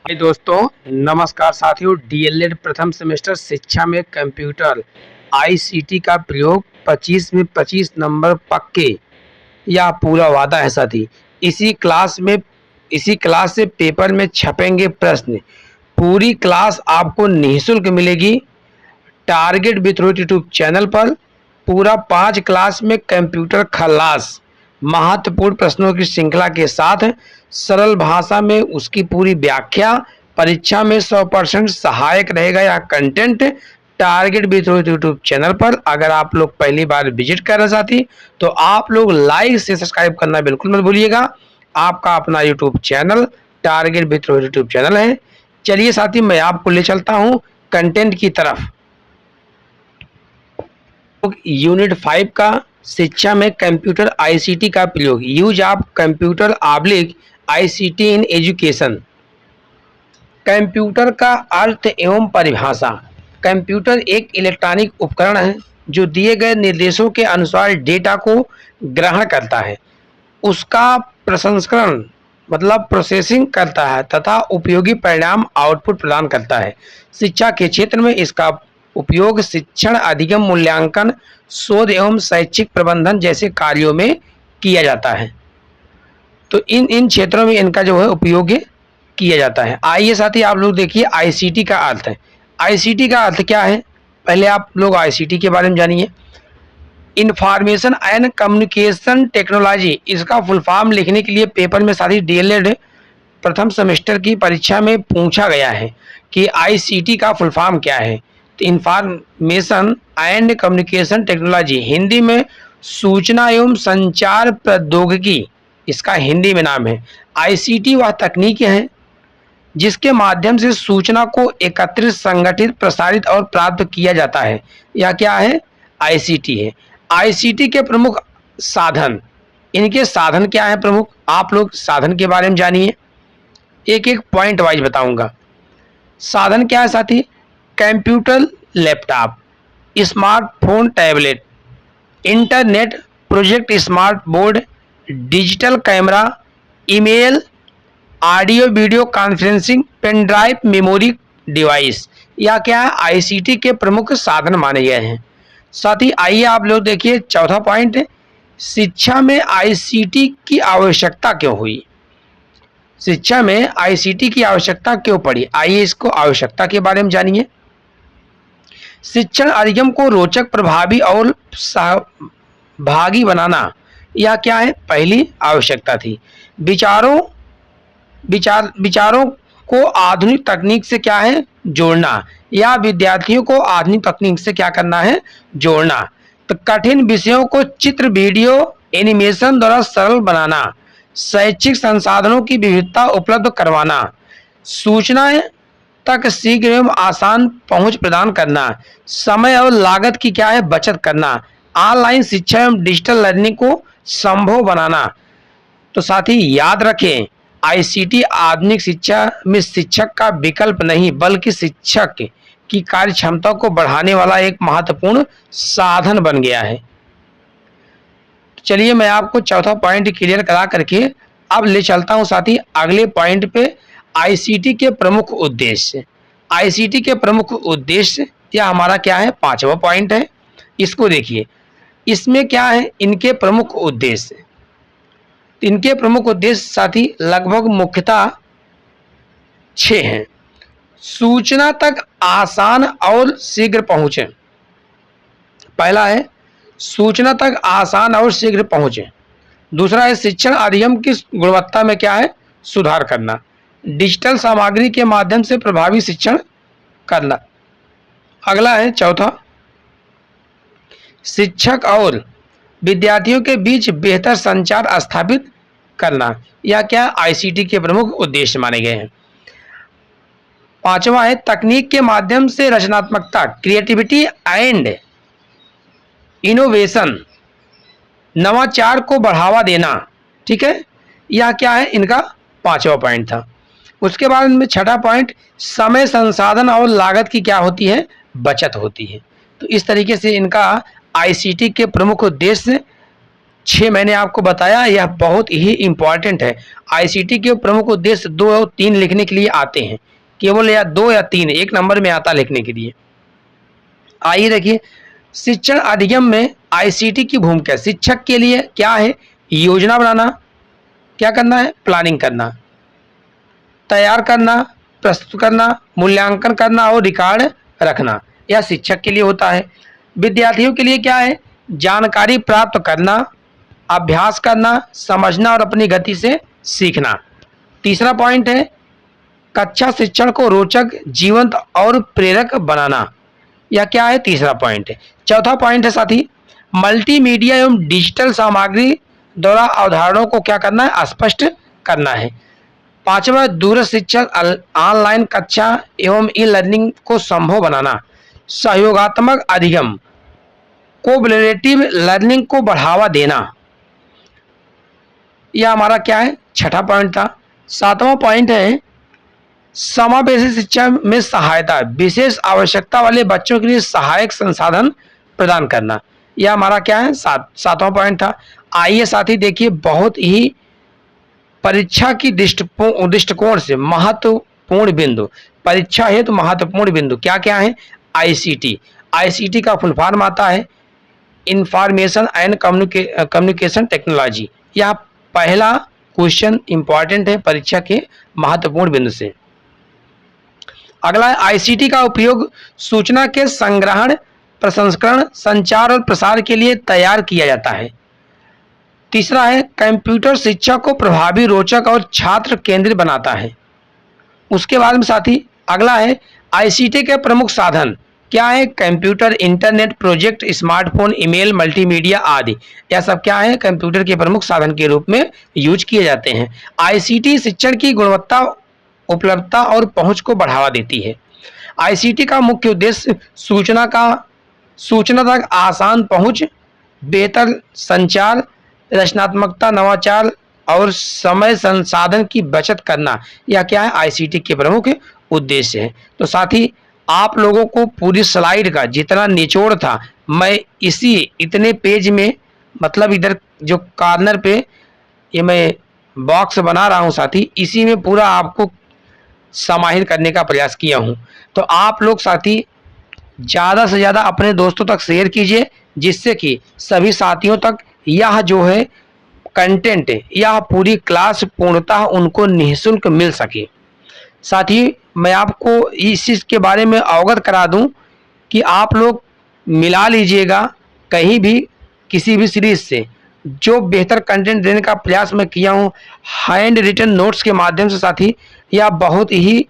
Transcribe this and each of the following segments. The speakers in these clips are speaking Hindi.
दोस्तों नमस्कार साथियों। डीएलएड प्रथम सेमेस्टर शिक्षा में कंप्यूटर आईसीटी का प्रयोग 25 में 25 नंबर पक्के या पूरा वादा है साथी। इसी क्लास से पेपर में छपेंगे प्रश्न। पूरी क्लास आपको निःशुल्क मिलेगी टारगेट विथ यूट्यूब चैनल पर। पूरा 5 क्लास में कंप्यूटर खल्लास महत्वपूर्ण प्रश्नों की श्रृंखला के साथ सरल भाषा में उसकी पूरी व्याख्या। परीक्षा में 100% सहायक रहेगा यह content target with YouTube channel पर। अगर आप लोग पहली बार विजिट कर रहे साथी तो आप लोग लाइक से सब्सक्राइब करना बिल्कुल मत भूलिएगा। आपका अपना YouTube channel target with YouTube channel है। चलिए साथी मैं आपको ले चलता हूं कंटेंट की तरफ। यूनिट 5 का शिक्षा में कंप्यूटर आईसीटी का प्रयोग, use of computer oblique ICT in education. Computer का अर्थ एवं परिभाषा। कंप्यूटर एक इलेक्ट्रॉनिक उपकरण है जो दिए गए निर्देशों के अनुसार डेटा को ग्रहण करता है, उसका प्रसंस्करण मतलब प्रोसेसिंग करता है तथा उपयोगी परिणाम आउटपुट प्रदान करता है। शिक्षा के क्षेत्र में इसका उपयोग शिक्षण, अधिगम, मूल्यांकन, शोध एवं शैक्षिक प्रबंधन जैसे कार्यों में किया जाता है। तो इन क्षेत्रों में इनका जो है उपयोग किया जाता है। आइए साथी आप लोग देखिए आईसीटी का अर्थ है। आईसीटी का अर्थ क्या है, पहले आप लोग आईसीटी के बारे में जानिए। इंफॉर्मेशन एंड कम्युनिकेशन टेक्नोलॉजी, इसका फुल फॉर्म लिखने के लिए पेपर में साथी डीएलएड प्रथम सेमेस्टर की परीक्षा में पूछा गया है कि आईसीटी का फुल फॉर्म क्या है। तो information and communication technology, Hindi में सूचना एवं संचार प्रौद्योगिकी, इसका हिंदी में नाम है। आईसीटी वह तकनीक है जिसके माध्यम से सूचना को एकत्रित, संगठित, प्रसारित और प्राप्त किया जाता है। यह क्या है, आईसीटी है। आईसीटी के प्रमुख साधन, इनके साधन क्या है प्रमुख, आप लोग साधन के बारे में जानिए। एक एक पॉइंट वाइज बताऊंगा। साधन क्या है साथी, computer, laptop, smartphone, tablet, internet, project, smart board, digital camera, email, audio video conferencing, pen drive, memory device, या क्या है आईसीटी के प्रमुख साधन माने गए हैं। साथ ही आइए आप लोग देखिए चौथा पॉइंट, शिक्षा में आईसीटी की आवश्यकता क्यों हुई। शिक्षा में आईसीटी की आवश्यकता क्यों पड़ी, आइए इसको आवश्यकता के बारे में जानिए। शिक्षण अधिगम को रोचक, प्रभावी और सहभागी बनाना, यह क्या है, पहली आवश्यकता थी। विचारों को आधुनिक तकनीक से क्या है, जोड़ना, या विद्यार्थियों को आधुनिक तकनीक से क्या करना है, जोड़ना। तो कठिन विषयों को चित्र, वीडियो, एनिमेशन द्वारा सरल बनाना, शैक्षिक संसाधनों की विविधता उपलब्ध करवाना, सूचनाएं तक शीघ्र एवं आसान पहुंच प्रदान करना, समय और लागत की क्या है, बचत करना, ऑनलाइन शिक्षा एवं डिजिटल लर्निंग को संभव बनाना। तो साथ ही याद रखें आईसीटी आधुनिक शिक्षा में शिक्षक का विकल्प नहीं बल्कि शिक्षक की कार्य क्षमता को बढ़ाने वाला एक महत्वपूर्ण साधन बन गया है। चलिए मैं आपको चौथा पॉइंट क्लियर करा करके अब ले चलता हूं साथी अगले पॉइंट पे, आईसीटी के प्रमुख उद्देश्य। आईसीटी के प्रमुख उद्देश्य यह हमारा क्या है, पांचवा पॉइंट है। इसको देखिए, इसमें क्या है, इनके प्रमुख उद्देश्य। इनके प्रमुख उद्देश्य साथी लगभग मुख्यतः 6 हैं। सूचना तक आसान और शीघ्र पहुंचे, पहला है सूचना तक आसान और शीघ्र पहुंचे। दूसरा है शिक्षण अधिगम की गुणवत्ता में क्या है, सुधार करना। डिजिटल सामग्री के माध्यम से प्रभावी शिक्षण करना। अगला है चौथा, शिक्षक और विद्यार्थियों के बीच बेहतर संचार स्थापित करना, या क्या आईसीटी के प्रमुख उद्देश्य माने गए हैं। पांचवा है तकनीक के माध्यम से रचनात्मकता, क्रिएटिविटी एंड इनोवेशन, नवाचार को बढ़ावा देना। ठीक है, यह क्या है, इनका पांचवा पॉइंट था। उसके बाद में छठा पॉइंट, समय, संसाधन और लागत की क्या होती है, बचत होती है। तो इस तरीके से इनका आईसीटी के प्रमुख उद्देश्य 6 मैंने आपको बताया, यह बहुत ही इंपॉर्टेंट है। आईसीटी के प्रमुख उद्देश्य 2 और 3 लिखने के लिए आते हैं, केवल या 2 या 3 एक नंबर में आता लिखने के लिए। आइए देखिए, शिक्षण अधिगम में आईसीटी की भूमिका। शिक्षक के लिए क्या है? योजना बनाना, क्या करना है? प्लानिंग करना, तैयार करना, प्रस्तुत करना, मूल्यांकन करना और रिकॉर्ड रखना, यह शिक्षक के लिए होता है। विद्यार्थियों के लिए क्या है? जानकारी प्राप्त करना, अभ्यास करना, समझना और अपनी गति से सीखना। तीसरा पॉइंट है कक्षा शिक्षण को रोचक, जीवंत और प्रेरक बनाना, यह क्या है? तीसरा पॉइंट है। चौथा पॉइंट है साथी, मल्टीमीडिया एवं डिजिटल सामग्री द्वारा अवधारणाओं को क्या करना है? स्पष्ट करना है। पांचवा, दूर शिक्षण, ऑनलाइन कक्षा एवं ई लर्निंग को संभव बनाना। सहयोगात्मक अधिगम, कोलैबोरेटिव लर्निंग को बढ़ावा देना, यह हमारा क्या है? छठा पॉइंट था। सातवां पॉइंट है समावेशी शिक्षा में सहायता, विशेष आवश्यकता वाले बच्चों के लिए सहायक संसाधन प्रदान करना, यह हमारा क्या है? सातवां पॉइंट था। आइए साथी देखिए, बहुत ही परीक्षा की दृष्टिकोण से महत्वपूर्ण बिंदु, परीक्षा हेतु महत्वपूर्ण बिंदु क्या क्या है? आईसीटी। आईसीटी का फुल फॉर्म आता है इंफॉर्मेशन एंड कम्युनिकेशन टेक्नोलॉजी। यह पहला क्वेश्चन इंपॉर्टेंट है परीक्षा के महत्वपूर्ण बिंदु से। अगला है आईसीटी का उपयोग सूचना के संग्रहण, प्रसंस्करण, संचार और प्रसार के लिए तैयार किया जाता है। तीसरा है कंप्यूटर शिक्षा को प्रभावी, रोचक और छात्र केंद्रित बनाता है। उसके बाद में साथी अगला है आईसीटी के प्रमुख साधन क्या है? Computer, internet, project, smartphone, email, multimedia आदि, यह सब क्या है? कंप्यूटर के प्रमुख साधन के रूप में यूज किए जाते हैं। आईसीटी शिक्षण की गुणवत्ता, उपलब्धता और पहुंच को बढ़ावा देती है। आईसीटी का मुख्य उद्देश्य सूचना तक आसान पहुंच, बेहतर संचार, रचनात्मकता, नवाचार और समय संसाधन की बचत करना, यह क्या है? आईसीटी के प्रमुख उद्देश्य है। तो साथी आप लोगों को पूरी स्लाइड का जितना निचोड़ था मैं इतने पेज में, मतलब इधर जो कॉर्नर पे ये मैं बॉक्स बना रहा हूं साथी, इसी में पूरा आपको समाहित करने का प्रयास किया हूं। तो आप लोग साथी ज़्यादा से ज़्यादा अपने दोस्तों तक शेयर कीजिए, जिससे कि सभी साथियों तक यह जो है कंटेंट, यह पूरी क्लास पूर्णतः उनको निःशुल्क मिल सके। साथ ही मैं आपको इस चीज़ के बारे में अवगत करा दूं कि आप लोग मिला लीजिएगा कहीं भी किसी भी सीरीज से, जो बेहतर कंटेंट देने का प्रयास मैं किया हूं हैंड रिटन नोट्स के माध्यम से साथी, या बहुत ही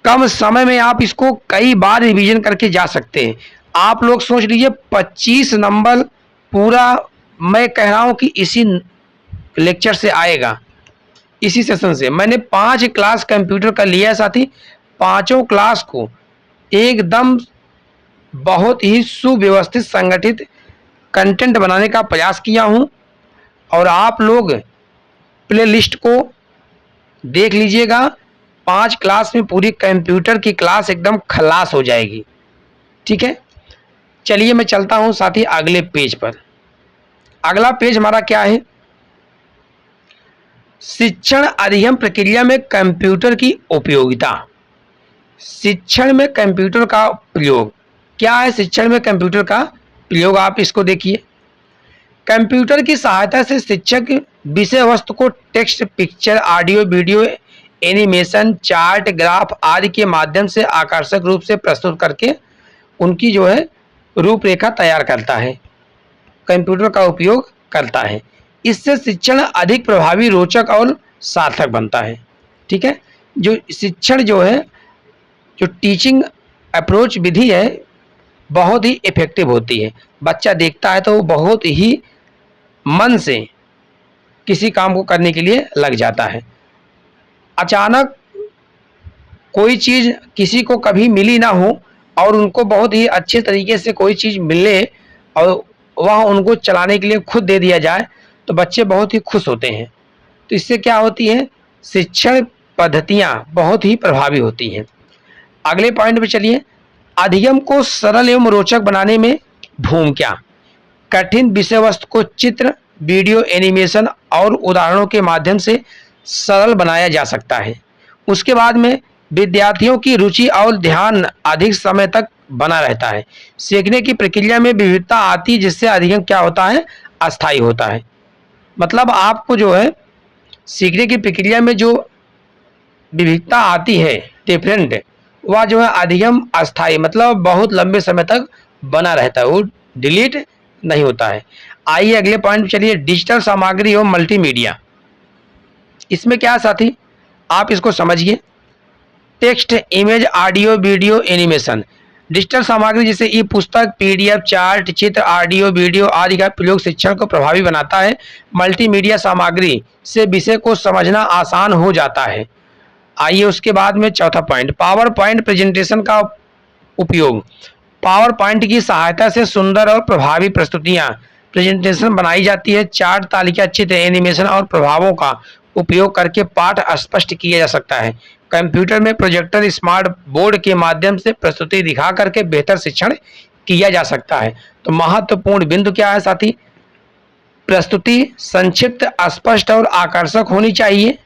कम समय में आप इसको कई बार रिवीजन करके जा सकते हैं। आप लोग सोच लीजिए 25 नंबर पूरा मैं कह रहा हूं कि इसी लेक्चर से आएगा, इसी सेशन से। मैंने 5 क्लास कंप्यूटर का लिया है साथी, पांचों क्लास को एकदम बहुत ही सुव्यवस्थित, संगठित कंटेंट बनाने का प्रयास किया हूं। और आप लोग प्ले लिस्ट को देख लीजिएगा, 5 क्लास में पूरी कंप्यूटर की क्लास एकदम खलास हो जाएगी। ठीक है, चलिए मैं चलता हूं साथी अगले पेज पर। अगला पेज हमारा क्या है? शिक्षण अधिगम प्रक्रिया में कंप्यूटर की उपयोगिता। शिक्षण में कंप्यूटर का प्रयोग क्या है? शिक्षण में कंप्यूटर का प्रयोग आप इसको देखिए। कंप्यूटर की सहायता से शिक्षक विषय वस्तु को text, picture, audio, video, animation, chart, graph आदि के माध्यम से आकर्षक रूप से प्रस्तुत करके उनकी जो है रूपरेखा तैयार करता है, कंप्यूटर का उपयोग करता है। इससे शिक्षण अधिक प्रभावी, रोचक और सार्थक बनता है। ठीक है, जो शिक्षण जो है, जो टीचिंग अप्रोच विधि है, बहुत ही इफेक्टिव होती है। बच्चा देखता है तो वो बहुत ही मन से किसी काम को करने के लिए लग जाता है। अचानक कोई चीज़ किसी को कभी मिली ना हो और उनको बहुत ही अच्छे तरीके से कोई चीज़ मिले और वह उनको चलाने के लिए खुद दे दिया जाए तो बच्चे बहुत ही खुश होते हैं। तो इससे क्या होती है? शिक्षण पद्धतियाँ बहुत ही प्रभावी होती हैं। अगले पॉइंट पे चलिए, अधिगम को सरल एवं रोचक बनाने में भूमिका। कठिन विषय वस्तु को चित्र, वीडियो, एनिमेशन और उदाहरणों के माध्यम से सरल बनाया जा सकता है। उसके बाद में विद्यार्थियों की रुचि और ध्यान अधिक समय तक बना रहता है। सीखने की प्रक्रिया में विविधता आती है, जिससे अधिगम क्या होता है, अस्थायी होता है। मतलब आपको जो है सीखने की प्रक्रिया में जो विविधता आती है, डिफरेंट, वह जो है अधिगम अस्थायी, मतलब बहुत लंबे समय तक बना रहता है, वो डिलीट नहीं होता है। आइए अगले पॉइंट चलिए, डिजिटल सामग्री एवं मल्टीमीडिया। इसमें क्या साथी, आप इसको समझिए। Text, image, audio, video, animation. Digital सामग्री जैसे ई पुस्तक, पीडीएफ, चार्ट, चित्र, ऑडियो, वीडियो आदि का प्रयोग शिक्षण को प्रभावी बनाता है। मल्टीमीडिया सामग्री से विषय को समझना आसान हो जाता है। आइए उसके बाद में चौथा पॉइंट, पावर पॉइंट प्रेजेंटेशन का उपयोग। पावर पॉइंट की सहायता से सुंदर और प्रभावी प्रस्तुतियां, प्रेजेंटेशन बनाई जाती है। चार्ट, तालिका, चित्र, एनिमेशन और प्रभावों का उपयोग करके पाठ स्पष्ट किया जा सकता है। कंप्यूटर में प्रोजेक्टर, स्मार्ट बोर्ड के माध्यम से प्रस्तुति दिखा करके बेहतर शिक्षण किया जा सकता है। तो महत्वपूर्ण बिंदु क्या है साथी, प्रस्तुति संक्षिप्त, स्पष्ट और आकर्षक होनी चाहिए।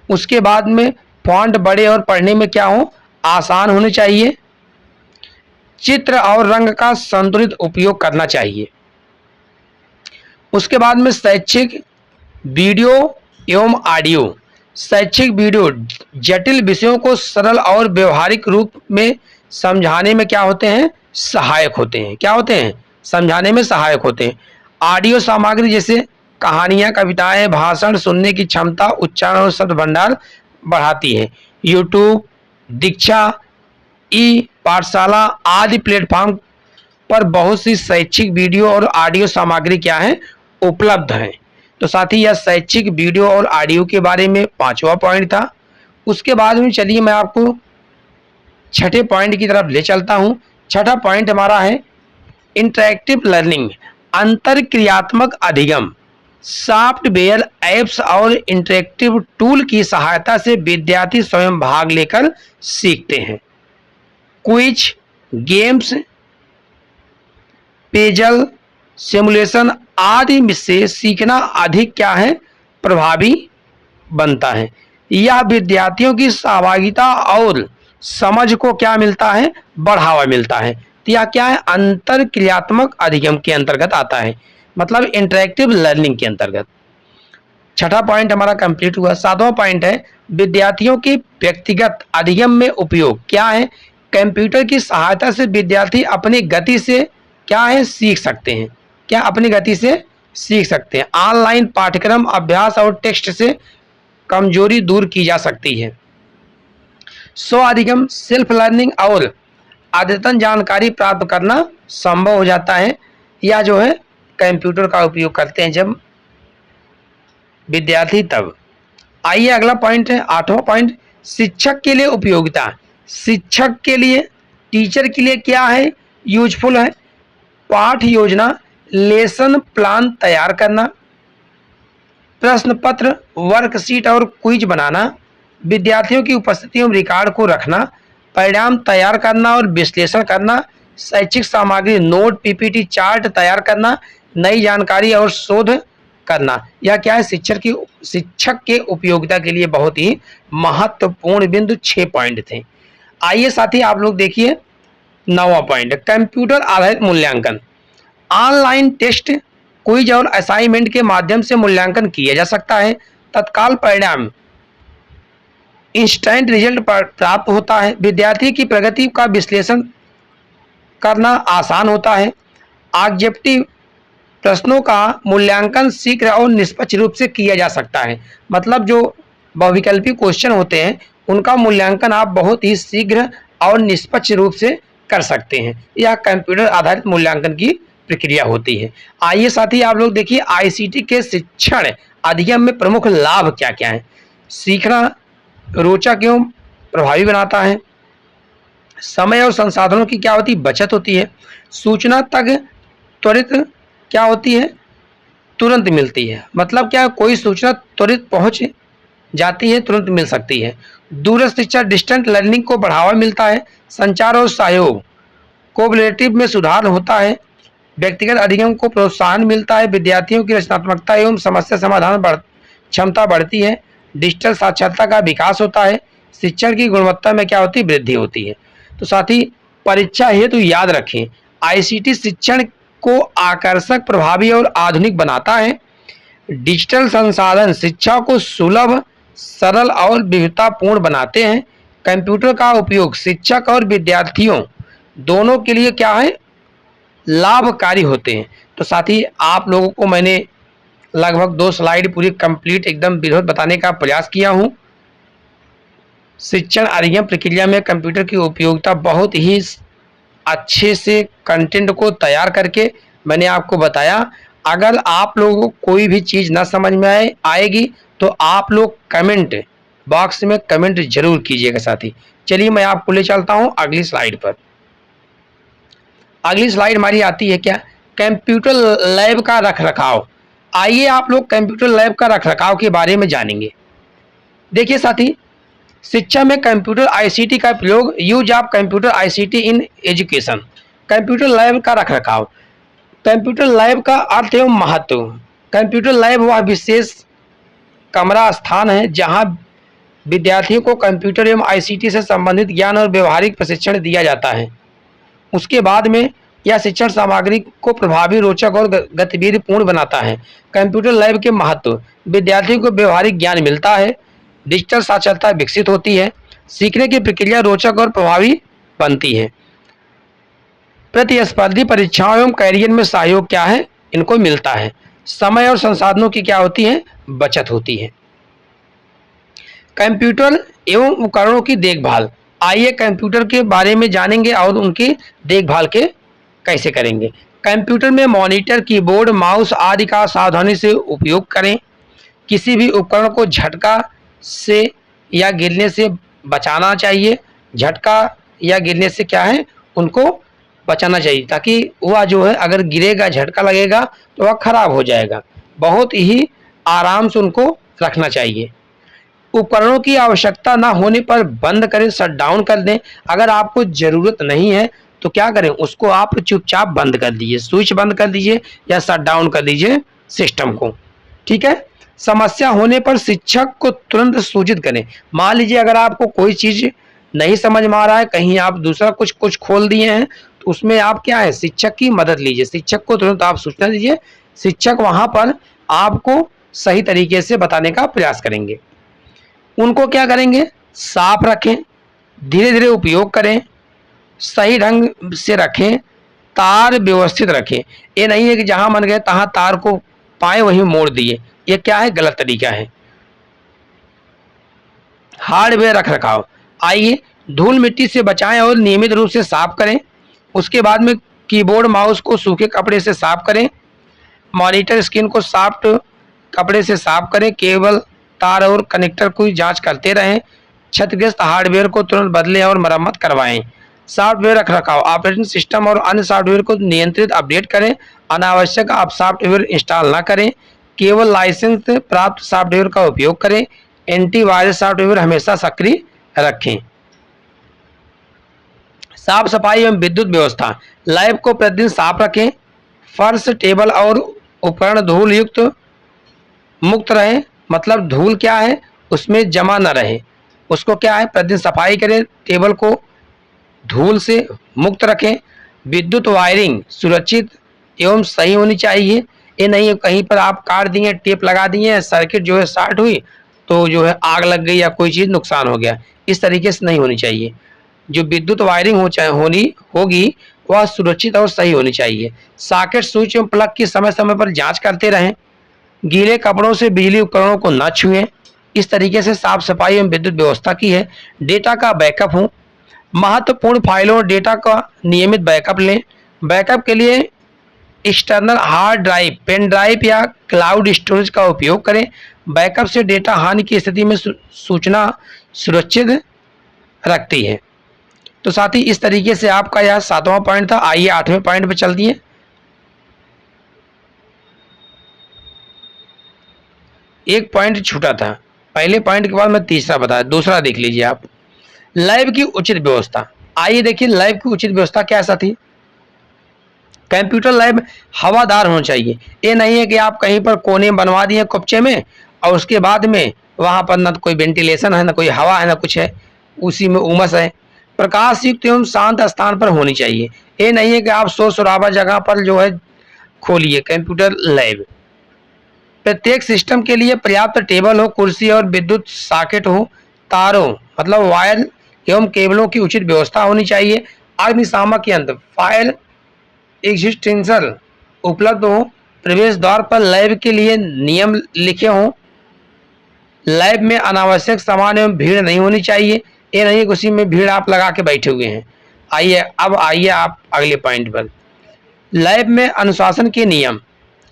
उसके बाद में फॉन्ट बड़े और पढ़ने में क्या हो, आसान होने चाहिए। चित्र और रंग का संतुलित उपयोग करना चाहिए। उसके बाद में शैक्षिक वीडियो एवं ऑडियो। शैक्षिक वीडियो जटिल विषयों को सरल और व्यवहारिक रूप में समझाने में क्या होते हैं, सहायक होते हैं। क्या होते हैं, समझाने में सहायक होते हैं। ऑडियो सामग्री जैसे कहानियां, कविताएं, भाषण सुनने की क्षमता, उच्चारण और शब्द भंडार बढ़ाती है। यूट्यूब, दीक्षा, ई पाठशाला आदि प्लेटफॉर्म पर बहुत सी शैक्षिक वीडियो और ऑडियो सामग्री क्या है, उपलब्ध है। तो साथी यह शैक्षिक वीडियो और ऑडियो के बारे में पांचवा पॉइंट था। उसके बाद में चलिए मैं आपको छठे पॉइंट की तरफ ले चलता हूं। छठा पॉइंट हमारा है इंटरैक्टिव लर्निंग, अंतरक्रियात्मक अधिगम। सॉफ्टवेयर, एप्स और इंटरैक्टिव टूल की सहायता से विद्यार्थी स्वयं भाग लेकर सीखते हैं। क्विज, गेम्स, पेजल, सिमुलेशन आदि से सीखना अधिक क्या है, प्रभावी बनता है। यह विद्यार्थियों की सहभागिता और समझ को क्या मिलता है, बढ़ावा मिलता है। तो यह क्या है, अंतरक्रियात्मक अधिगम के अंतर्गत आता है, मतलब इंटरैक्टिव लर्निंग के अंतर्गत। छठा पॉइंट हमारा कंप्लीट हुआ। सातवां पॉइंट है विद्यार्थियों के व्यक्तिगत अधिगम में उपयोग। क्या है, कंप्यूटर की सहायता से विद्यार्थी अपनी गति से क्या है, सीख सकते हैं। क्या अपनी गति से सीख सकते हैं। ऑनलाइन पाठ्यक्रम, अभ्यास और टेक्स्ट से कमजोरी दूर की जा सकती है। स्व अधिगम, सेल्फ लर्निंग और अद्यतन जानकारी प्राप्त करना संभव हो जाता है। या जो है कंप्यूटर का उपयोग करते हैं जब विद्यार्थी तब। आइए अगला पॉइंट है आठवां पॉइंट, शिक्षक के लिए उपयोगिता। शिक्षक के लिए, टीचर के लिए क्या है, यूजफुल है। पाठ योजना, लेसन प्लान तैयार करना, प्रश्न पत्र, वर्कशीट और क्विज बनाना, विद्यार्थियों की उपस्थिति एवं रिकॉर्ड को रखना, परिणाम तैयार करना और विश्लेषण करना, शैक्षिक सामग्री, नोट, पीपीटी, चार्ट तैयार करना, नई जानकारी और शोध करना। यह क्या है, शिक्षक के उपयोगिता के लिए बहुत ही महत्वपूर्ण बिंदु 6 पॉइंट थे। आइए साथी आप लोग देखिए 9वां पॉइंट, कंप्यूटर आधारित मूल्यांकन। ऑनलाइन टेस्ट, क्विज और असाइनमेंट के माध्यम से मूल्यांकन किया जा सकता है। तत्काल परिणाम, इंस्टेंट रिजल्ट प्राप्त होता है। विद्यार्थी की प्रगति का विश्लेषण करना आसान होता है। ऑब्जेक्टिव प्रश्नों का मूल्यांकन शीघ्र और निष्पक्ष रूप से किया जा सकता है। मतलब जो बहुविकल्पी क्वेश्चन होते हैं उनका मूल्यांकन आप बहुत ही शीघ्र और निष्पक्ष रूप से कर सकते हैं। यह कंप्यूटर आधारित मूल्यांकन की प्रक्रिया होती है। आइए साथी आप लोग देखिए आईसीटी के शिक्षण अधिगम में प्रमुख लाभ क्या क्या है। सीखना रोचक एवं प्रभावी बनाता है। समय और संसाधनों की क्या होती है, बचत होती है। सूचना तक त्वरित क्या होती है, तुरंत मिलती है। मतलब क्या, कोई सूचना त्वरित पहुंच जाती है, तुरंत मिल सकती है। दूरस्थ शिक्षा, डिस्टेंट लर्निंग को बढ़ावा मिलता है। संचार और सहयोग, कोलैबोरेटिव में सुधार होता है। व्यक्तिगत अधिगम को प्रोत्साहन मिलता है, विद्यार्थियों की रचनात्मकता एवं समस्या समाधान क्षमता बढ़ती है, डिजिटल साक्षरता का विकास होता है, शिक्षण की गुणवत्ता में क्या होती है, वृद्धि होती है। तो साथ ही परीक्षा हेतु याद रखें, आईसीटी शिक्षण को आकर्षक, प्रभावी और आधुनिक बनाता है। डिजिटल संसाधन शिक्षा को सुलभ, सरल और विविधतापूर्ण बनाते हैं। कंप्यूटर का उपयोग शिक्षक और विद्यार्थियों दोनों के लिए क्या है, लाभकारी होते हैं। तो साथ ही आप लोगों को मैंने लगभग 2 स्लाइड पूरी कंप्लीट एकदम विरोध बताने का प्रयास किया हूं। शिक्षण अधिगम प्रक्रिया में कंप्यूटर की उपयोगिता बहुत ही अच्छे से कंटेंट को तैयार करके मैंने आपको बताया। अगर आप लोगों को कोई भी चीज़ ना समझ में आएगी तो आप लोग कमेंट बॉक्स में कमेंट जरूर कीजिएगा साथी। चलिए मैं आपको ले चलता हूं अगली स्लाइड पर। अगली स्लाइड हमारी आती है क्या, कंप्यूटर लैब का रखरखाव। आइए आप लोग कंप्यूटर लैब का रखरखाव के बारे में जानेंगे। देखिए साथी, शिक्षा में कंप्यूटर आईसीटी का प्रयोग, use of computer ICT in education. Computer lab का रखरखाव, कंप्यूटर लैब का अर्थ एवं महत्व। कंप्यूटर लैब वह विशेष कमरा स्थान है जहां विद्यार्थियों को कंप्यूटर एवं आईसीटी से संबंधित ज्ञान और व्यवहारिक प्रशिक्षण दिया जाता है। उसके बाद में यह शिक्षण सामग्री को प्रभावी, रोचक और गतिविधिपूर्ण बनाता है। कंप्यूटर लैब के महत्व, विद्यार्थियों को व्यवहारिक ज्ञान मिलता है, डिजिटल साक्षरता विकसित होती है, सीखने की प्रक्रिया रोचक और प्रभावी बनती है, प्रतिस्पर्धी परीक्षाओं एवं कैरियर में सहयोग क्या है, इनको मिलता है, समय और संसाधनों की क्या होती है, बचत होती है। कंप्यूटर एवं उपकरणों की देखभाल, आइए कंप्यूटर के बारे में जानेंगे और उनकी देखभाल के कैसे करेंगे। कंप्यूटर में मॉनिटर, कीबोर्ड, माउस आदि का सावधानी से उपयोग करें। किसी भी उपकरण को झटका से या गिरने से बचाना चाहिए। झटका या गिरने से क्या है, उनको बचाना चाहिए, ताकि वह जो है अगर गिरेगा, झटका लगेगा तो वह खराब हो जाएगा। बहुत ही आराम से उनको रखना चाहिए। उपकरणों की आवश्यकता ना होने पर बंद करें, शट डाउन कर दें। अगर आपको ज़रूरत नहीं है तो क्या करें, उसको आप चुपचाप बंद कर दीजिए, स्विच बंद कर दीजिए या शट डाउन कर दीजिए सिस्टम को। ठीक है। समस्या होने पर शिक्षक को तुरंत सूचित करें। मान लीजिए अगर आपको कोई चीज़ नहीं समझ में आ रहा है, कहीं आप दूसरा कुछ खोल दिए हैं, तो उसमें आप क्या है, शिक्षक की मदद लीजिए। शिक्षक को तुरंत आप सूचना दीजिए, शिक्षक वहाँ पर आपको सही तरीके से बताने का प्रयास करेंगे। उनको क्या करेंगे, साफ रखें, धीरे धीरे उपयोग करें, सही ढंग से रखें, तार व्यवस्थित रखें। ये नहीं है कि जहां मन गए तहां तार को पाए वहीं मोड़ दिए, ये क्या है, गलत तरीका है। हार्डवेयर रखरखाव, आइए धूल मिट्टी से बचाएं और नियमित रूप से साफ करें। उसके बाद में कीबोर्ड, माउस को सूखे कपड़े से साफ करें। मॉनिटर स्क्रीन को सॉफ्ट कपड़े से साफ करें। केबल, तार और कनेक्टर की जांच करते रहें। क्षतिग्रस्त हार्डवेयर को तुरंत बदलें और मरम्मत करवाएं। सॉफ्टवेयर रखरखाव, ऑपरेटिंग सिस्टम और अन्य सॉफ्टवेयर को नियंत्रित अपडेट करें। अनावश्यक आप सॉफ्टवेयर इंस्टॉल न करें। केवल लाइसेंस प्राप्त सॉफ्टवेयर का उपयोग करें। एंटीवायरस सॉफ्टवेयर हमेशा सक्रिय रखें। साफ सफाई एवं विद्युत व्यवस्था, लैब को प्रतिदिन साफ रखें। फर्श, टेबल और उपकरण धूल युक्त मुक्त रहे, मतलब धूल क्या है, उसमें जमा न रहे, उसको क्या है, प्रतिदिन सफाई करें। टेबल को धूल से मुक्त रखें। विद्युत वायरिंग सुरक्षित एवं सही होनी चाहिए। ये नहीं है कहीं पर आप काट दिए, टेप लगा दिए, सर्किट जो है शॉर्ट हुई तो जो है आग लग गई या कोई चीज़ नुकसान हो गया, इस तरीके से नहीं होनी चाहिए। जो विद्युत वायरिंग होगी वह सुरक्षित और सही होनी चाहिए। सॉकेट, स्विच एवं प्लग की समय समय पर जांच करते रहें। गीले कपड़ों से बिजली उपकरणों को न छुएं। इस तरीके से साफ सफाई एवं विद्युत व्यवस्था की है। डेटा का बैकअप हो, महत्वपूर्ण फाइलों और डेटा का नियमित बैकअप लें। बैकअप के लिए external hard drive, pen drive या क्लाउड स्टोरेज का उपयोग करें। बैकअप से डेटा हानि की स्थिति में सूचना सुरक्षित रखती है। तो साथ ही इस तरीके से आपका यह 7वां पॉइंट था। आइए 8वें पॉइंट पे चल दिए। एक पॉइंट छूटा था, पहले पॉइंट के बाद मैं तीसरा बताया, दूसरा देख लीजिए आप। लैब की उचित व्यवस्था, आइए देखिए लैब की उचित व्यवस्था क्या साथी। कंप्यूटर लैब हवादार होना चाहिए। ये नहीं है कि आप कहीं पर कोने में बनवा दिए कपचे में और उसके बाद में वहाँ पर न कोई वेंटिलेशन है, न कोई हवा है, न कुछ है, उसी में उमस है। प्रकाश युक्त एवं शांत स्थान पर होनी चाहिए। ये नहीं है कि आप शोर शराबा जगह पर जो है खोलिए कंप्यूटर लैब। प्रत्येक सिस्टम के लिए पर्याप्त टेबल हो, कुर्सी और विद्युत सॉकेट हो, तारों मतलब वायर एवं केबलों की उचित व्यवस्था होनी चाहिए। अग्निशामक यंत्र, फायर एक्सटिंग्विशर उपलब्ध हो। प्रवेश द्वार पर लैब के लिए नियम लिखे हों। लैब में अनावश्यक सामान एवं भीड़ नहीं होनी चाहिए। ये नहीं कि उसी में भीड़ आप लगा के बैठे हुए हैं। आइए आप अगले पॉइंट पर। लैब में अनुशासन के नियम।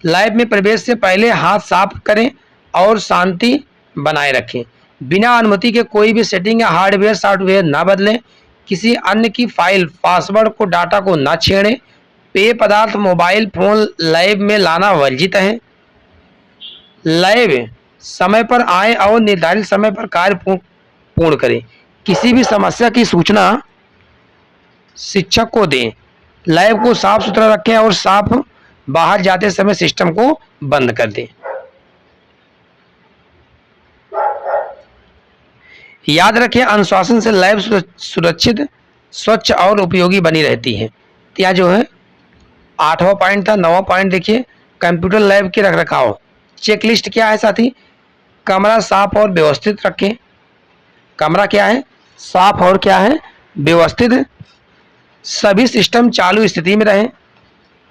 लैब में प्रवेश से पहले हाथ साफ करें और शांति बनाए रखें। बिना अनुमति के कोई भी सेटिंग या हार्डवेयर सॉफ्टवेयर ना बदलें। किसी अन्य की फाइल, पासवर्ड को, डाटा को ना छेड़ें। पेय पदार्थ, मोबाइल फोन लैब में लाना वर्जित है। लैब समय पर आए और निर्धारित समय पर कार्य पूर्ण करें। किसी भी समस्या की सूचना शिक्षक को दें। लैब को साफ सुथरा रखें और साफ बाहर जाते समय सिस्टम को बंद कर दें। याद रखें, अनुशासन से लैब सुरक्षित, स्वच्छ और उपयोगी बनी रहती है। यहाँ जो है 8वां पॉइंट था। 9वां पॉइंट देखिए, कंप्यूटर लैब के रखरखाव। चेकलिस्ट क्या है साथी? कमरा साफ और व्यवस्थित रखें। कमरा क्या है? साफ और क्या है? व्यवस्थित। सभी सिस्टम चालू स्थिति में रहें।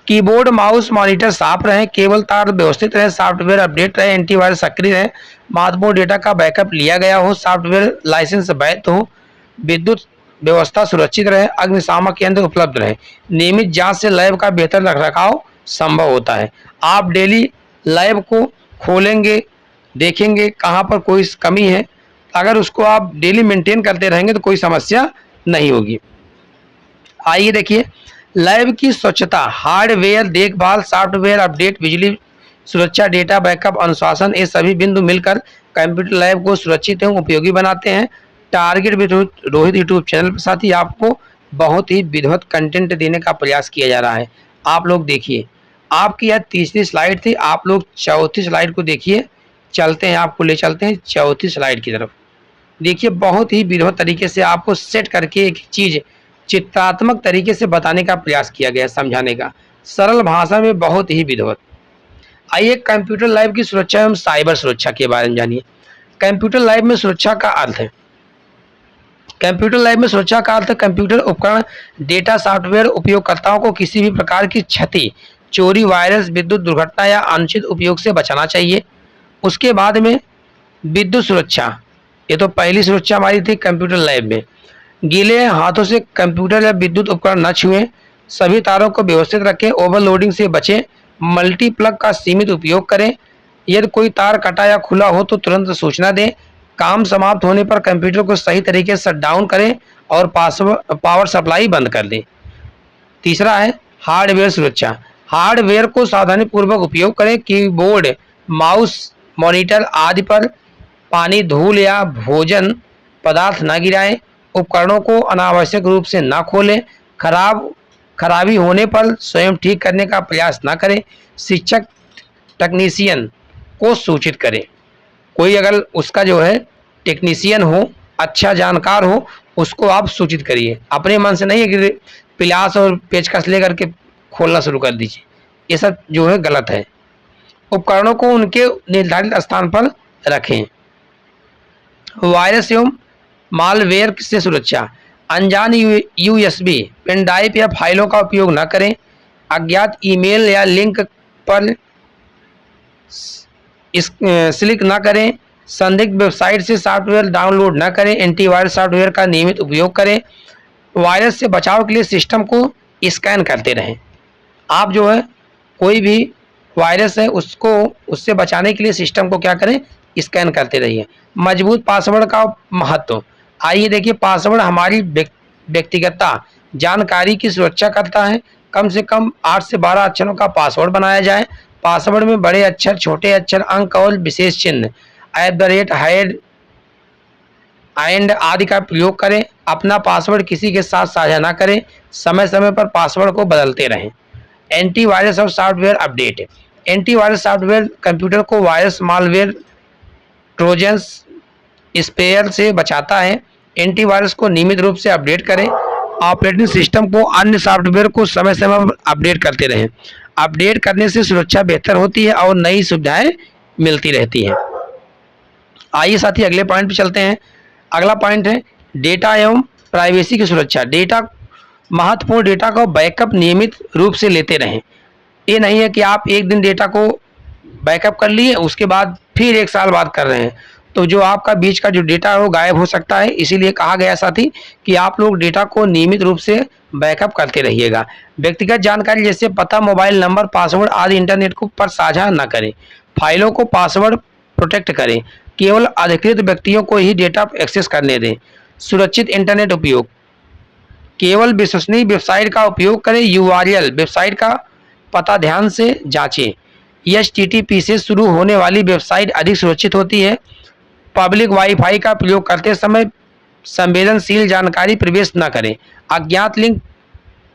कीबोर्ड, माउस, मॉनिटर साफ रहें। केबल तार व्यवस्थित रहे। सॉफ्टवेयर अपडेट रहे। एंटीवायरस सक्रिय रहे। महत्वपूर्ण डेटा का बैकअप लिया गया हो। सॉफ्टवेयर लाइसेंस वैध हो। विद्युत व्यवस्था सुरक्षित रहे। अग्निशामक यंत्र उपलब्ध रहे। नियमित जांच से लैब का बेहतर रखरखाव संभव होता है। आप डेली लैब को खोलेंगे, देखेंगे कहाँ पर कोई कमी है। अगर उसको आप डेली मेंटेन करते रहेंगे तो कोई समस्या नहीं होगी। आइए देखिए, लैब की स्वच्छता, हार्डवेयर देखभाल, सॉफ्टवेयर अपडेट, बिजली सुरक्षा, डेटा बैकअप, अनुशासन, ये सभी बिंदु मिलकर कंप्यूटर लैब को सुरक्षित एवं उपयोगी बनाते हैं। Target with Rohit YouTube channel पर साथ ही आपको बहुत ही विधिवत कंटेंट देने का प्रयास किया जा रहा है। आप लोग देखिए, आपकी यह तीसरी स्लाइड थी, आप लोग चौथी स्लाइड को देखिए। चलते हैं, आपको ले चलते हैं चौथी स्लाइड की तरफ। देखिए, बहुत ही विधिवत तरीके से आपको सेट करके एक चीज़ चित्रात्मक तरीके से बताने का प्रयास किया गया, समझाने का, सरल भाषा में, बहुत ही विधिवत। आइए कंप्यूटर लैब की सुरक्षा एवं साइबर सुरक्षा के बारे में जानिए। कंप्यूटर लैब में सुरक्षा का अर्थ है, कंप्यूटर लैब में सुरक्षा का अर्थ कंप्यूटर उपकरण, डेटा, सॉफ्टवेयर उपयोगकर्ताओं को किसी भी प्रकार की क्षति, चोरी, वायरस, विद्युत दुर्घटना या अनुचित उपयोग से बचाना चाहिए। उसके बाद में विद्युत सुरक्षा, ये तो पहली सुरक्षा हमारी थी कंप्यूटर लैब में। गीले हाथों से कंप्यूटर या विद्युत उपकरण न छुएं। सभी तारों को व्यवस्थित रखें। ओवरलोडिंग से बचें। मल्टी प्लग का सीमित उपयोग करें। यदि कोई तार कटा या खुला हो तो तुरंत सूचना दें। काम समाप्त होने पर कंप्यूटर को सही तरीके से शट डाउन करें और पावर सप्लाई बंद कर दें। तीसरा है हार्डवेयर सुरक्षा। हार्डवेयर को सावधानीपूर्वक उपयोग करें। कीबोर्ड, माउस, मॉनिटर आदि पर पानी, धूल या भोजन पदार्थ न गिराएं। उपकरणों को अनावश्यक रूप से न खोलें। खराबी होने पर स्वयं ठीक करने का प्रयास न करें। शिक्षक, टेक्नीशियन को सूचित करें। कोई अगर उसका जो है टेक्नीशियन हो, अच्छा जानकार हो, उसको आप सूचित करिए। अपने मन से नहीं है कि पिलास और पेचकस लेकर के खोलना शुरू कर दीजिए, ये सब जो है गलत है। उपकरणों को उनके निर्धारित स्थान पर रखें। वायरस एवं मालवेयर से सुरक्षा। अनजान यूएसबी, पेन ड्राइव या फाइलों का उपयोग न करें। अज्ञात ईमेल या लिंक पर क्लिक न करें। संदिग्ध वेबसाइट से सॉफ्टवेयर डाउनलोड न करें। एंटीवायरस सॉफ्टवेयर का नियमित उपयोग करें। वायरस से बचाव के लिए सिस्टम को स्कैन करते रहें। आप जो है कोई भी वायरस है उससे बचाने के लिए सिस्टम को क्या करें, स्कैन करते रहिए। मजबूत पासवर्ड का महत्व। आइए देखिए, पासवर्ड हमारी व्यक्तिगत जानकारी की सुरक्षा करता है। कम से कम 8 से 12 अक्षरों का पासवर्ड बनाया जाए। पासवर्ड में बड़े अक्षर, छोटे अक्षर, अंक और विशेष चिन्ह, @ एंड आदि का प्रयोग करें। अपना पासवर्ड किसी के साथ साझा ना करें। समय समय पर पासवर्ड को बदलते रहें। एंटीवायरस और software update. Antivirus software computer को वायरस, मालवेयर, ट्रोजन्स, स्पेयर से बचाता है। एंटीवायरस को नियमित रूप से अपडेट करें। ऑपरेटिंग सिस्टम को अन्य सॉफ्टवेयर को समय समय पर अपडेट करते रहें। अपडेट करने से सुरक्षा बेहतर होती है और नई सुविधाएं मिलती रहती हैं। आइए साथी अगले पॉइंट पे चलते हैं। अगला पॉइंट है डेटा एवं प्राइवेसी की सुरक्षा। महत्वपूर्ण डेटा को बैकअप नियमित रूप से लेते रहें। ये नहीं है कि आप एक दिन डेटा को बैकअप कर लिए, उसके बाद फिर 1 साल बाद कर रहे हैं, तो जो आपका बीच का जो डेटा है वो गायब हो सकता है। इसीलिए कहा गया साथी कि आप लोग डेटा को नियमित रूप से बैकअप करते रहिएगा। व्यक्तिगत जानकारी जैसे पता, मोबाइल नंबर, पासवर्ड आदि इंटरनेट को पर साझा न करें। फाइलों को पासवर्ड प्रोटेक्ट करें। केवल अधिकृत व्यक्तियों को ही डेटा एक्सेस करने दें। सुरक्षित इंटरनेट उपयोग, केवल विश्वसनीय वेबसाइट का उपयोग करें। यूआरएल वेबसाइट का पता ध्यान से जांचें। एचटीटीपी से शुरू होने वाली वेबसाइट अधिक सुरक्षित होती है। पब्लिक वाईफाई का प्रयोग करते समय संवेदनशील जानकारी प्रवेश न करें। अज्ञात लिंक,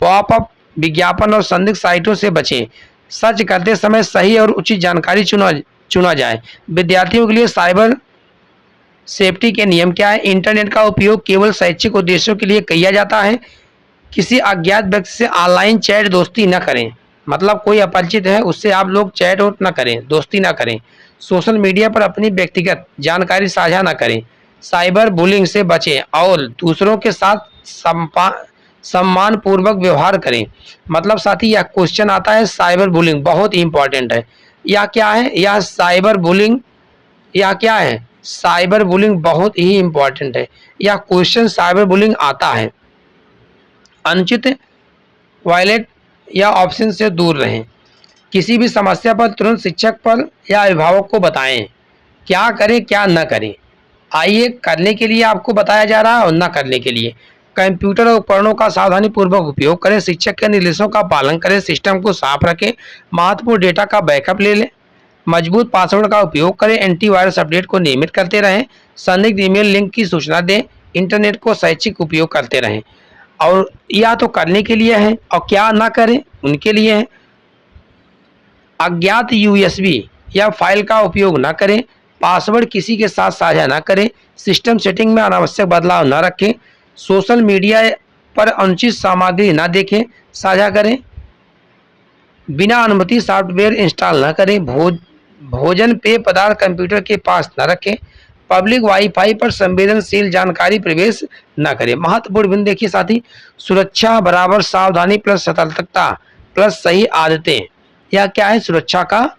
पॉपअप, विज्ञापन और संदिग्ध साइटों से बचें। सर्च करते समय सही और उचित जानकारी चुना जाए। विद्यार्थियों के लिए साइबर सेफ्टी के नियम क्या है? इंटरनेट का उपयोग केवल शैक्षिक उद्देश्यों के लिए किया जाता है। किसी अज्ञात व्यक्ति से ऑनलाइन चैट दोस्ती न करें। मतलब कोई अपरिचित है उससे आप लोग चैट और न करें, दोस्ती न करें। सोशल मीडिया पर अपनी व्यक्तिगत जानकारी साझा न करें। साइबर बुलिंग से बचें और दूसरों के साथ सम्मानपूर्वक व्यवहार करें। मतलब साथी यह क्वेश्चन आता है, साइबर बुलिंग बहुत ही इंपॉर्टेंट है। यह क्या है? यह साइबर बुलिंग, यह क्या है? साइबर बुलिंग बहुत ही इंपॉर्टेंट है। यह क्वेश्चन साइबर बुलिंग आता है। अनुचित वायलेट या ऑप्शन से दूर रहें। किसी भी समस्या पर तुरंत शिक्षक पर या अभिभावक को बताएं। क्या करें क्या न करें, आइए करने के लिए आपको बताया जा रहा है और न करने के लिए। कंप्यूटर और उपकरणों का सावधानी पूर्वक उपयोग करें। शिक्षक के निर्देशों का पालन करें। सिस्टम को साफ रखें। महत्वपूर्ण डेटा का बैकअप ले लें। मजबूत पासवर्ड का उपयोग करें। एंटीवायरस अपडेट को नियमित करते रहें। संदिग्ध ईमेल लिंक की सूचना दें। इंटरनेट को शैक्षिक उपयोग करते रहें। और या तो करने के लिए है और क्या ना करें उनके लिए है। अज्ञात यूएसबी या फाइल का उपयोग न करें। पासवर्ड किसी के साथ साझा न करें। सिस्टम सेटिंग में अनावश्यक बदलाव न रखें। सोशल मीडिया पर अनुचित सामग्री न देखें, साझा करें। बिना अनुमति सॉफ्टवेयर इंस्टॉल न करें। भोजन पेय पदार्थ कंप्यूटर के पास न रखें। पब्लिक वाईफाई पर संवेदनशील जानकारी प्रवेश न करें। महत्वपूर्ण बिंदु देखिए साथी, सुरक्षा बराबर सावधानी प्लस सतर्कता प्लस सही आदतें, यह क्या है? सुरक्षा का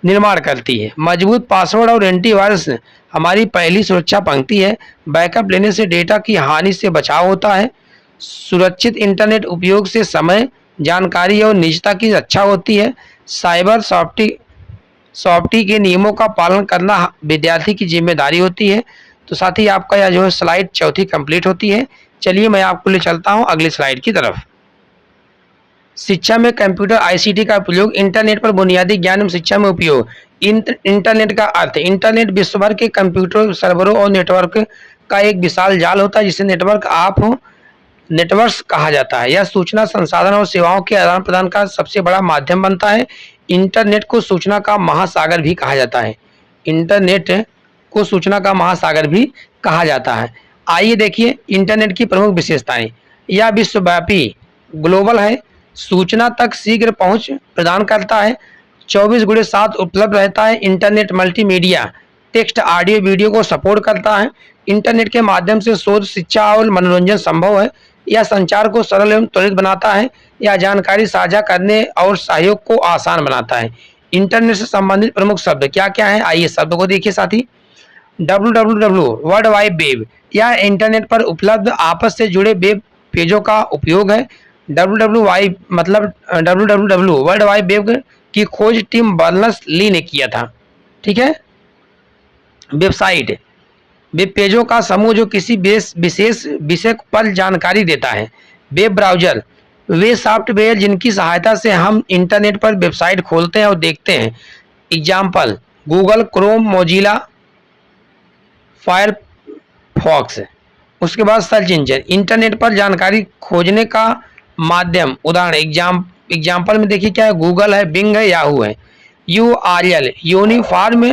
निर्माण करती है। मजबूत पासवर्ड और एंटीवायरस हमारी पहली सुरक्षा पंक्ति है। बैकअप लेने से डेटा की हानि से बचाव होता है। सुरक्षित इंटरनेट उपयोग से समय, जानकारी और निजता की रक्षा होती है। साइबर सॉफ्टी के नियमों का पालन करना विद्यार्थी की जिम्मेदारी होती है। तो साथ ही आपका यह जो है स्लाइड चौथी कंप्लीट होती है। चलिए मैं आपको ले चलता हूं अगली स्लाइड की तरफ। शिक्षा में कंप्यूटर आईसीटी का प्रयोग। इंटरनेट पर बुनियादी ज्ञान एवं शिक्षा में उपयोग। इंटरनेट का अर्थ, इंटरनेट विश्व भर के कंप्यूटर सर्वरों और नेटवर्क का एक विशाल जाल होता है जिसे नेटवर्क्स कहा जाता है। यह सूचना संसाधन और सेवाओं के आदान प्रदान का सबसे बड़ा माध्यम बनता है। इंटरनेट को सूचना का महासागर भी कहा जाता है। इंटरनेट को सूचना का महासागर भी कहा जाता है। आइए देखिए इंटरनेट की प्रमुख विशेषताएं। यह विश्वव्यापी ग्लोबल है। सूचना तक शीघ्र पहुंच प्रदान करता है। 24/7 उपलब्ध रहता है। Internet multimedia, text, audio, video को सपोर्ट करता है। इंटरनेट के माध्यम से शोध, शिक्षा और मनोरंजन संभव है। यह संचार को सरल एवं त्वरित बनाता है। यह जानकारी साझा करने और सहयोग को आसान बनाता है। इंटरनेट से संबंधित प्रमुख शब्द क्या क्या है, आइए शब्द को देखिए साथी। www वर्ल्ड वाइड वेब, यह इंटरनेट पर उपलब्ध आपस से जुड़े वेब पेजों का उपयोग है। www वर्ल्ड वाइड वेब की खोज टिम बर्नर्स-ली ने किया था। ठीक है। वेबसाइट, वेब पेजों का समूह जो किसी विशेष विषय पर जानकारी देता है। वेब ब्राउजर, वे सॉफ्टवेयर जिनकी सहायता से हम इंटरनेट पर वेबसाइट खोलते हैं और देखते हैं। Example, Google Chrome, Mozilla, Firefox. उसके बाद सर्च इंजन, इंटरनेट पर जानकारी खोजने का माध्यम, उदाहरण एग्जाम्पल में देखिए क्या है, गूगल है, बिंग है, याहू है। URL यूनिफॉर्म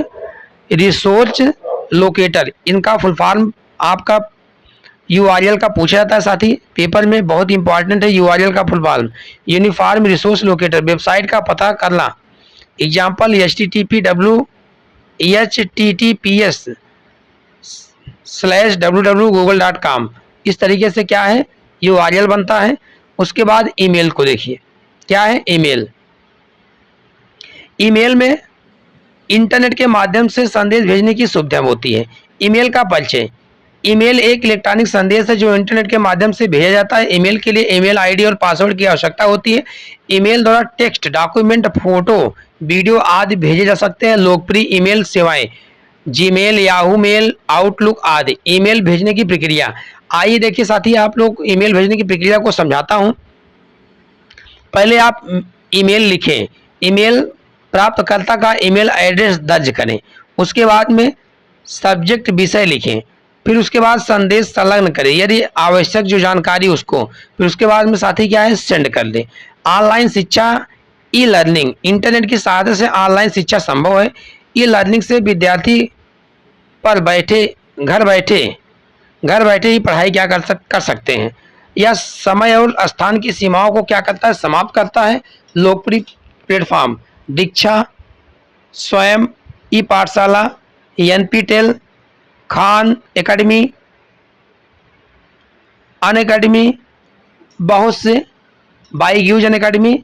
रिसोर्स लोकेटर, इनका फुल फॉर्म आपका URL का पूछा जाता है साथी पेपर में, बहुत इंपॉर्टेंट है URL का full form, uniform resource locator, website का पता करना। एग्जाम्पल https/www.google.com, इस तरीके से क्या है URL बनता है। उसके बाद ईमेल को देखिए, क्या है ईमेल। ईमेल में इंटरनेट के माध्यम से संदेश भेजने की सुविधा होती है। ईमेल का परिचय, ईमेल एक इलेक्ट्रॉनिक संदेश है जो इंटरनेट के माध्यम से भेजा जाता है। ईमेल के लिए ईमेल आईडी और पासवर्ड की आवश्यकता होती है। ईमेल द्वारा टेक्स्ट, डॉक्यूमेंट, फोटो, वीडियो आदि भेजे जा सकते हैं। लोकप्रिय ईमेल सेवाएं जीमेल, याहू मेल, आउटलुक आदि। ईमेल भेजने की प्रक्रिया, आइए देखिए साथी आप लोग ईमेल भेजने की प्रक्रिया को समझाता हूं। पहले आप ईमेल लिखें, ईमेल प्राप्तकर्ता का ईमेल एड्रेस दर्ज करें। उसके बाद में सब्जेक्ट विषय लिखें, फिर उसके बाद संदेश संलग्न करें यदि आवश्यक जो जानकारी उसको, फिर उसके बाद में साथी क्या है सेंड कर दें। ऑनलाइन शिक्षा, ई लर्निंग, इंटरनेट की सहायता से ऑनलाइन शिक्षा संभव है। ई लर्निंग से विद्यार्थी पर घर बैठे ही पढ़ाई क्या कर सकते हैं। यह समय और स्थान की सीमाओं को क्या करता है, समाप्त करता है। लोकप्रिय प्लेटफॉर्म दीक्षा, स्वयं, ई पाठशाला, NPTEL, खान एकेडमी, अनअकैडमी, बहुत से बाईग्यूज अनअकैडमी,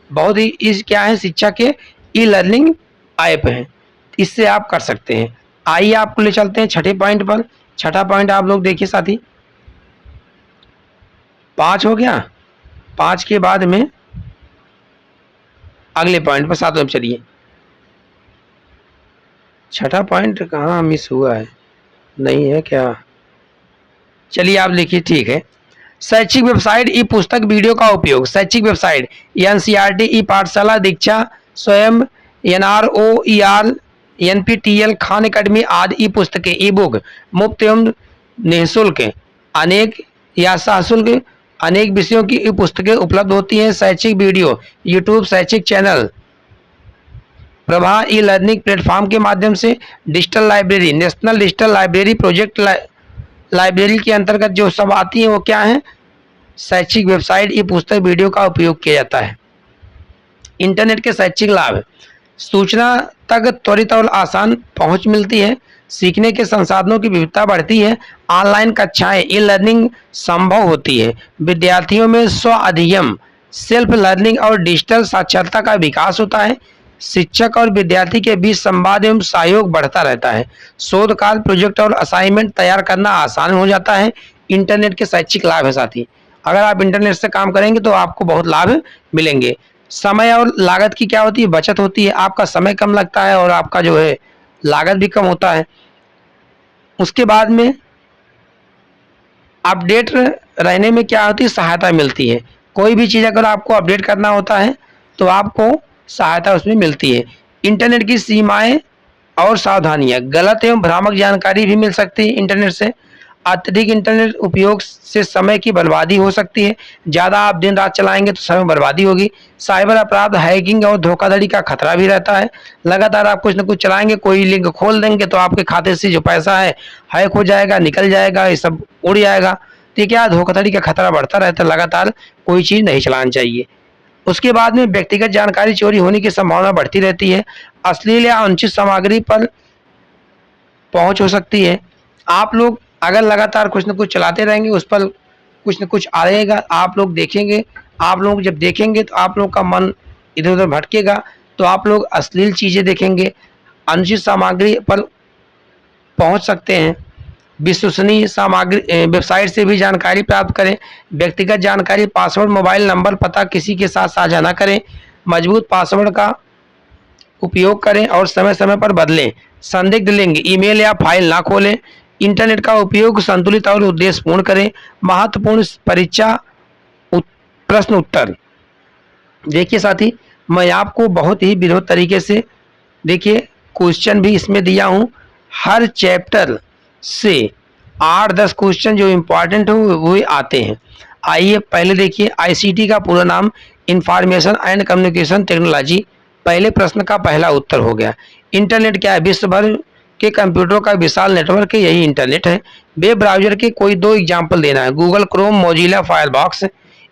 बहुत ही इस क्या है शिक्षा के ई लर्निंग ऐप हैं, इससे आप कर सकते हैं। आइए आपको ले चलते हैं छठे पॉइंट पर। छठा पॉइंट आप लोग देखिए साथी, 5 हो गया, 5 के बाद में अगले पॉइंट पर 7वें पर चलिए। छठा पॉइंट कहाँ मिस हुआ है, नहीं है क्या, चलिए आप लिखिए, ठीक है। शैक्षिक वेबसाइट, ई पुस्तक, वीडियो का उपयोग। शैक्षिक वेबसाइट NCERT, ई पाठशाला, दीक्षा, स्वयं, NROER, NPTEL, खान एकेडमी आदि ई पुस्तकें, ई बुक मुफ्त एवं निःशुल्क अनेक या सशुल्क अनेक विषयों की ई पुस्तकें उपलब्ध होती हैं। शैक्षिक वीडियो, यूट्यूब शैक्षिक channel, Prabha e learning platform के माध्यम से। Digital library, national digital library project library के अंतर्गत जो सब आती है वो क्या है, शैक्षिक वेबसाइट, ई पुस्तक, वीडियो का उपयोग किया जाता है। इंटरनेट के शैक्षिक लाभ, सूचना तक त्वरित और आसान पहुंच मिलती है। सीखने के संसाधनों की विविधता बढ़ती है। ऑनलाइन कक्षाएं, ई लर्निंग संभव होती है। विद्यार्थियों में स्व अध्ययन, सेल्फ लर्निंग और डिजिटल साक्षरता का विकास होता है। शिक्षक और विद्यार्थी के बीच संवाद एवं सहयोग बढ़ता रहता है। शोध कार्य, प्रोजेक्ट और असाइनमेंट तैयार करना आसान हो जाता है। इंटरनेट के शैक्षिक लाभ है साथी, अगर आप इंटरनेट से काम करेंगे तो आपको बहुत लाभ मिलेंगे। समय और लागत की क्या होती है, बचत होती है। आपका समय कम लगता है और आपका जो है लागत भी कम होता है। उसके बाद में अपडेट रहने में क्या होती है, सहायता मिलती है। कोई भी चीज़ अगर आपको अपडेट करना होता है तो आपको सहायता उसमें मिलती है। इंटरनेट की सीमाएं और सावधानियां, गलत एवं भ्रामक जानकारी भी मिल सकती है इंटरनेट से। अत्यधिक इंटरनेट उपयोग से समय की बर्बादी हो सकती है। ज़्यादा आप दिन रात चलाएंगे तो समय बर्बादी होगी। साइबर अपराध, हैकिंग और धोखाधड़ी का खतरा भी रहता है। लगातार आप कुछ न कुछ चलाएंगे, कोई लिंक खोल देंगे तो आपके खाते से जो पैसा है हैक हो जाएगा, निकल जाएगा, ये सब उड़ जाएगा। तो क्या धोखाधड़ी का खतरा बढ़ता रहता है, लगातार कोई चीज़ नहीं चलानी चाहिए। उसके बाद में व्यक्तिगत जानकारी चोरी होने की संभावना बढ़ती रहती है। अश्लील या अनुचित सामग्री पर पहुंच हो सकती है। आप लोग अगर लगातार कुछ न कुछ चलाते रहेंगे, उस पर कुछ न कुछ आएगा, आप लोग देखेंगे। आप लोग जब देखेंगे तो आप लोग का मन इधर उधर भटकेगा, तो आप लोग अश्लील चीज़ें देखेंगे, अनुचित सामग्री पर पहुंच सकते हैं। विश्वसनीय सामग्री वेबसाइट से भी जानकारी प्राप्त करें। व्यक्तिगत जानकारी, पासवर्ड, मोबाइल नंबर, पता किसी के साथ साझा न करें। मजबूत पासवर्ड का उपयोग करें और समय समय पर बदलें। संदिग्ध लिंक, ईमेल या फाइल ना खोलें। इंटरनेट का उपयोग संतुलित और उद्देश्यपूर्ण करें। महत्वपूर्ण परीक्षा प्रश्न उत्तर, देखिए साथी मैं आपको बहुत ही विरोध तरीके से देखिए क्वेश्चन भी इसमें दिया हूँ। हर चैप्टर से 8-10 क्वेश्चन जो इम्पोर्टेंट हो वो आते हैं। आइए पहले देखिए, ICT का पूरा नाम इंफॉर्मेशन एंड कम्युनिकेशन टेक्नोलॉजी। पहले प्रश्न का पहला उत्तर हो गया। इंटरनेट क्या है? विश्व भर के कंप्यूटरों का विशाल नेटवर्क है, यही इंटरनेट है। वेब ब्राउजर के कोई दो एग्जाम्पल देना है। Google Chrome, Mozilla Firefox.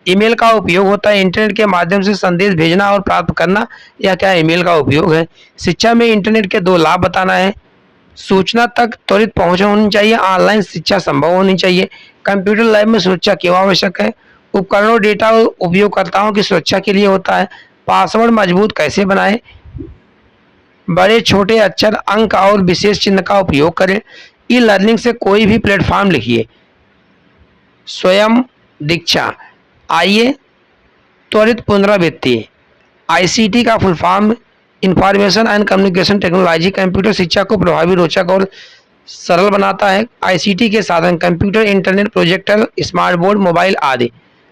Email का उपयोग होता है इंटरनेट के माध्यम से संदेश भेजना और प्राप्त करना, यह क्या ईमेल का उपयोग है। शिक्षा में इंटरनेट के दो लाभ बताना है। सूचना तक त्वरित पहुंच होनी चाहिए, ऑनलाइन शिक्षा संभव होनी चाहिए। कंप्यूटर लैब में सुरक्षा क्यों आवश्यक है? उपकरणों, डेटा और उपयोगकर्ताओं की सुरक्षा के लिए होता है। पासवर्ड मजबूत कैसे बनाएं? बड़े छोटे अक्षर, अंक और विशेष चिन्ह का उपयोग करें। ई लर्निंग से कोई भी प्लेटफॉर्म लिखिए। स्वयं दीक्षा। आइए त्वरित पुनरावृत्ति। आईसीटी का full form information and communication technology computer शिक्षा को प्रभावी, रोचक और सरल बनाता है। आईसीटी के साधन computer, internet, projector, smart board, mobile आदि।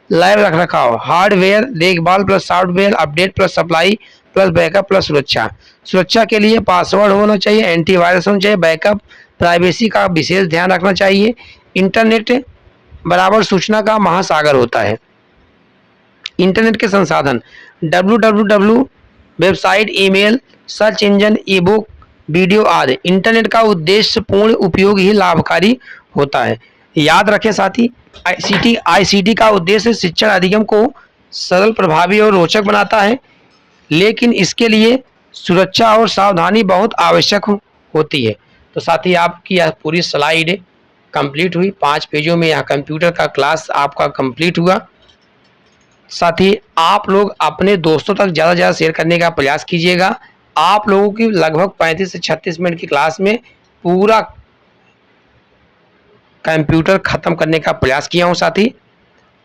लैब रखरखाव हार्डवेयर देखभाल plus software update plus supply plus backup plus सुरक्षा। सुरक्षा के लिए पासवर्ड होना चाहिए, एंटीवायरस होना चाहिए, बैकअप, प्राइवेसी का विशेष ध्यान रखना चाहिए। इंटरनेट बराबर सूचना का महासागर होता है। इंटरनेट के संसाधन www, website, email, search engine, ई बुक, वीडियो आदि। इंटरनेट का उद्देश्य पूर्ण उपयोग ही लाभकारी होता है। याद रखें साथी, आईसीटी का उद्देश्य शिक्षण अधिगम को सरल, प्रभावी और रोचक बनाता है, लेकिन इसके लिए सुरक्षा और सावधानी बहुत आवश्यक होती है। तो साथी आपकी यह पूरी स्लाइड कंप्लीट हुई। 5 पेजों में यह कंप्यूटर का क्लास आपका कंप्लीट हुआ। साथ ही आप लोग अपने दोस्तों तक ज़्यादा से ज़्यादा शेयर करने का प्रयास कीजिएगा। आप लोगों की लगभग 35 से 36 मिनट की क्लास में पूरा कंप्यूटर ख़त्म करने का प्रयास किया हूँ। साथ ही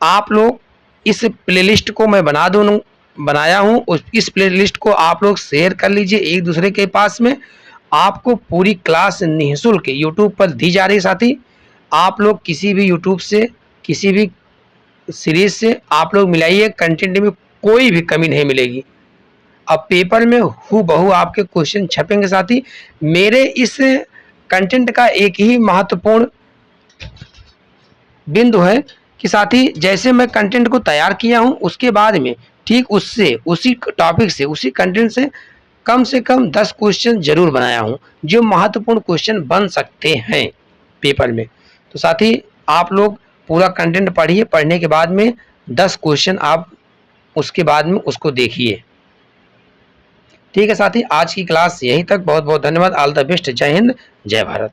आप लोग इस प्लेलिस्ट को मैं बनाया हूँ, इस प्लेलिस्ट को आप लोग शेयर कर लीजिए एक दूसरे के पास में। आपको पूरी क्लास निःशुल्क यूट्यूब पर दी जा रही। साथ ही आप लोग किसी भी यूट्यूब से, किसी भी सीरीज से आप लोग मिलाइए, कंटेंट में कोई भी कमी नहीं मिलेगी। अब पेपर में हूबहू आपके क्वेश्चन छपेंगे। साथ ही मेरे इस कंटेंट का एक ही महत्वपूर्ण बिंदु है कि साथ ही जैसे मैं कंटेंट को तैयार किया हूं, उसके बाद में ठीक उससे, उसी टॉपिक से, उसी कंटेंट से कम 10 क्वेश्चन जरूर बनाया हूं, जो महत्वपूर्ण क्वेश्चन बन सकते हैं पेपर में। तो साथ ही आप लोग पूरा कंटेंट पढ़िए, पढ़ने के बाद में 10 क्वेश्चन आप उसके बाद में उसको देखिए। ठीक है साथी, आज की क्लास यहीं तक। बहुत बहुत धन्यवाद। All the best. जय हिंद, जय भारत।